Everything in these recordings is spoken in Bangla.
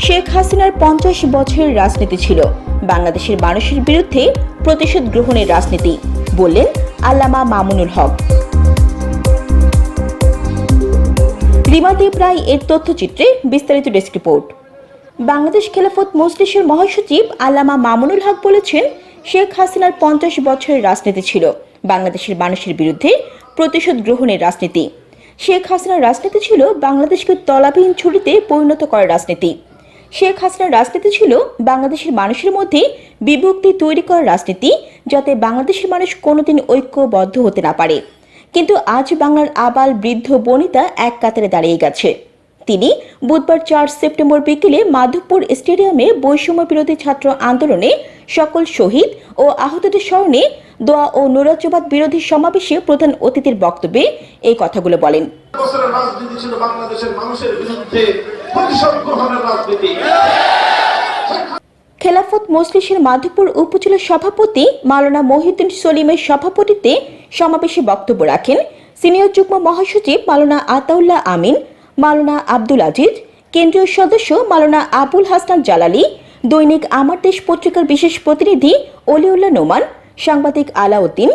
শেখ হাসিনার 50 বছরের রাজনীতি ছিল বাংলাদেশের মানুষের বিরুদ্ধে প্রতিশোধ গ্রহণের রাজনীতি, বললেন আল্লামা মামুনুল হক। রিমা দেব রায় এর তথ্যচিত্রে বিস্তারিত ডেস্ক রিপোর্ট। বাংলাদেশ খেলাফত মজলিসের মহাসচিব আল্লামা মামুনুল হক বলেছেন, শেখ হাসিনার 50 বছরের রাজনীতি ছিল বাংলাদেশের মানুষের বিরুদ্ধে প্রতিশোধ গ্রহণের রাজনীতি। শেখ হাসিনার রাজনীতি ছিল বাংলাদেশকে তলাবিহীন ছুরিতে পরিণত করার রাজনীতি। শেখ হাসিনার রাজনীতি ছিল বাংলাদেশের মানুষের মধ্যে বিভক্তি তৈরি করার রাজনীতি, যাতে বাংলাদেশের মানুষ কোনোদিন ঐক্যবদ্ধ হতে না পারে। কিন্তু আজ বাংলার আবাল বৃদ্ধ বনিতা এক কাতারে দাঁড়িয়ে গেছে। তিনি বুধবার 4 সেপ্টেম্বর বিকেলে মাধবপুর স্টেডিয়ামে বৈষম্য বিরোধী ছাত্র আন্দোলনে সকল শহীদ ও আহতদের স্মরণে দোয়া ও নৈরাজ্যবাদ বিরোধী সমাবেশে প্রধান অতিথির বক্তব্যে এই কথাগুলো বলেন। রাজনীতি ছিল বাংলাদেশের মানুষের বিরুদ্ধে প্রতিশোধ গ্রহণের রাজনীতি। খেলাফত মজলিসের মাধবপুর উপজেলা সভাপতি মাওলানা মহিউদ্দিন সলিমের সভাপতিত্বে সমাবেশে বক্তব্য রাখেন সিনিয়র যুগ্ম মহাসচিব মাওলানা আতাউল্লাহ আমিন, মাওলানা আব্দুল আজিজ, কেন্দ্রীয় সদস্য মাওলানা আবুল হাসান জালালি, দৈনিক আমার দেশ পত্রিকার বিশেষ প্রতিনিধি অলিউল্লাহ নোমান, সাংবাদিক আলাউদ্দিন,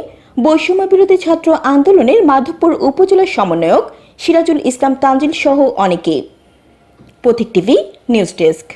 বৈষম্য বিরোধী ছাত্র আন্দোলনের মাধবপুর উপজেলা সমন্বয়ক সিরাজুল ইসলাম তানজিল সহ অনেকে। পথিক টিভি নিউজ ডেস্ক।